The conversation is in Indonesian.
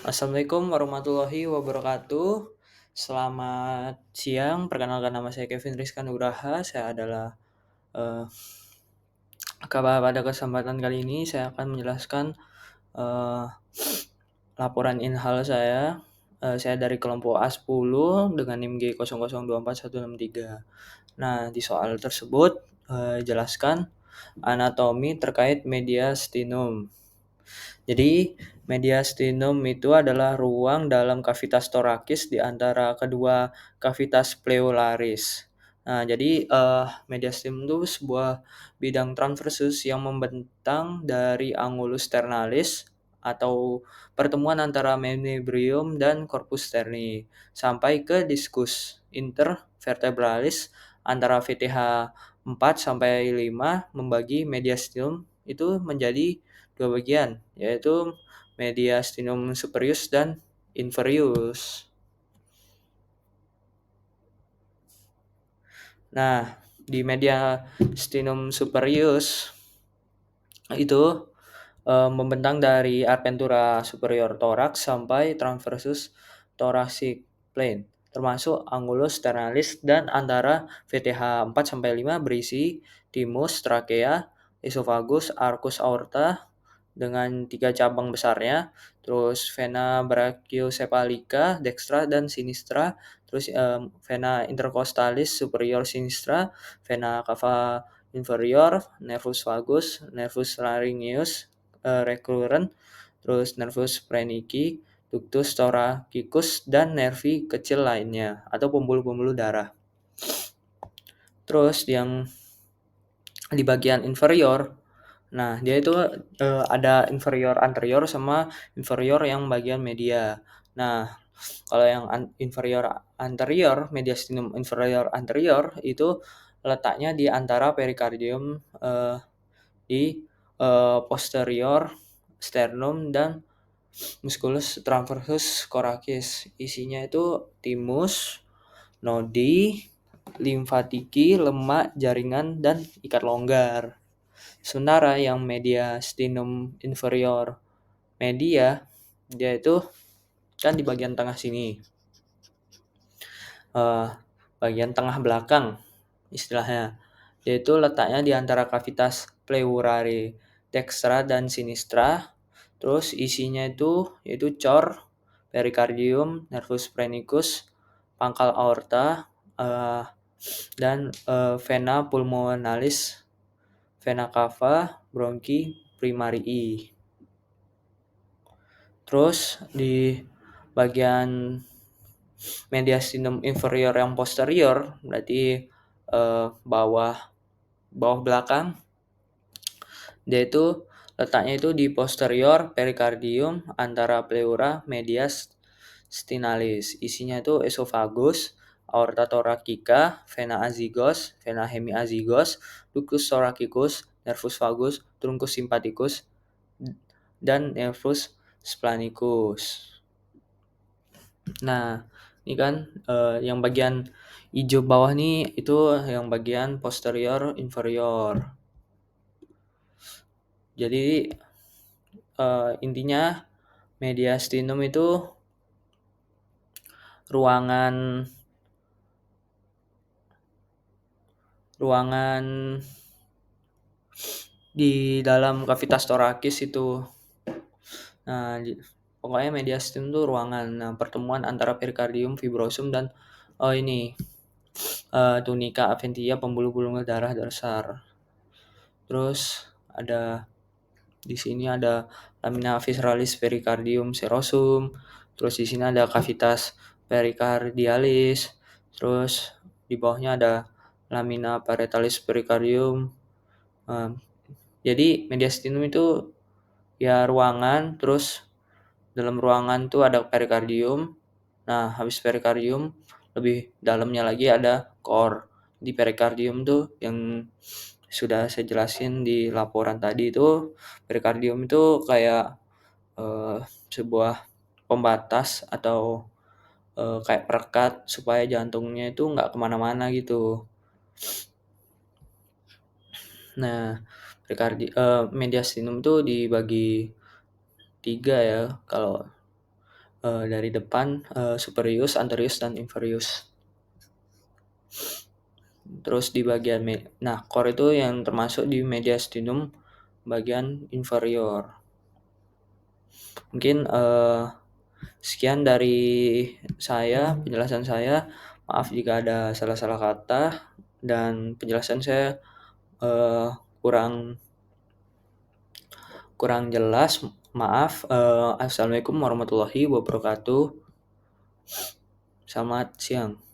Assalamualaikum warahmatullahi wabarakatuh. Selamat siang, perkenalkan nama saya Kevin Rizkan Nugraha. Saya adalah eh, pada kesempatan kali ini saya akan menjelaskan eh, laporan inhal saya. Saya dari kelompok A10 dengan NIM G00241163. Nah, di soal tersebut jelaskan anatomi terkait mediastinum. Jadi, mediastinum itu adalah ruang dalam kavitas torakis di antara kedua kavitas pleuralis. Nah, jadi mediastinum itu sebuah bidang transversus yang membentang dari angulus ternalis atau pertemuan antara menebrium dan corpus sterni sampai ke diskus intervertebralis antara VTH 4 sampai 5 membagi mediastinum itu menjadi dua bagian, yaitu mediastinum superius dan inferius. Nah, di mediastinum superius itu membentang dari adventura superior thorax sampai transversus thoracic plane, termasuk angulus ternalis dan antara VTH 4 sampai 5 berisi timus, trachea, esophagus, arcus aorta dengan 3 cabang besarnya, terus vena brachiocephalica dextra dan sinistra, terus vena intercostalis superior sinistra, vena cava inferior, nervus vagus, nervus laryngeus recurrent, terus nervus phrenici, ductus thoracicus, dan nervi kecil lainnya atau pembuluh-pembuluh darah. Terus yang di bagian inferior, nah dia itu ada inferior anterior sama inferior yang bagian media. Nah, kalau yang inferior anterior, mediastinum inferior anterior itu letaknya di antara perikardium di posterior sternum dan musculus transversus coracis. Isinya itu timus, nodi, limfatiki, lemak, jaringan, dan ikat longgar. Sementara yang mediastinum inferior media, dia itu kan di bagian tengah sini. Bagian tengah belakang istilahnya. Yaitu letaknya di antara kavitas pleurare dextra dan sinistra. Terus isinya itu yaitu cor, perikardium, nervus phrenikus, pangkal aorta, dan vena pulmonalis, vena cava, bronchi primarii. Terus di bagian mediastinum inferior yang posterior, berarti bawah belakang, dia itu letaknya itu di posterior perikardium antara pleura mediastinalis. Isinya itu esophagus, aorta thoracica, vena azygos, vena hemiazygos, ductus thoracicus, nervus vagus, truncus sympathicus, dan nervus splanicus. Nah, ini kan yang bagian hijau bawah nih itu yang bagian posterior inferior. Jadi intinya mediastinum itu ruangan di dalam kavitas torakis itu. Nah, pokoknya mediastinum itu ruangan pertemuan antara perikardium, fibrosum, dan tunica adventitia, pembuluh-pembuluh darah dasar. Terus di sini ada lamina visceralis pericardium serosum, terus di sini ada cavitas pericardialis, terus di bawahnya ada lamina parietalis pericardium. Jadi mediastinum itu ya ruangan, terus dalam ruangan tuh ada perikardium. Nah, habis perikardium lebih dalamnya lagi ada core. Di perikardium tuh yang sudah saya jelasin di laporan tadi itu, perikardium itu kayak sebuah pembatas atau kayak perekat supaya jantungnya itu nggak kemana-mana gitu. Nah, mediastinum itu dibagi 3 ya. Kalau dari depan, superius, anterius, dan inferius. Terus di bagian core itu yang termasuk di mediastinum bagian inferior. Mungkin, sekian dari saya, penjelasan saya. Maaf jika ada salah-salah kata dan penjelasan saya, kurang jelas, maaf. Assalamualaikum warahmatullahi wabarakatuh. Selamat siang.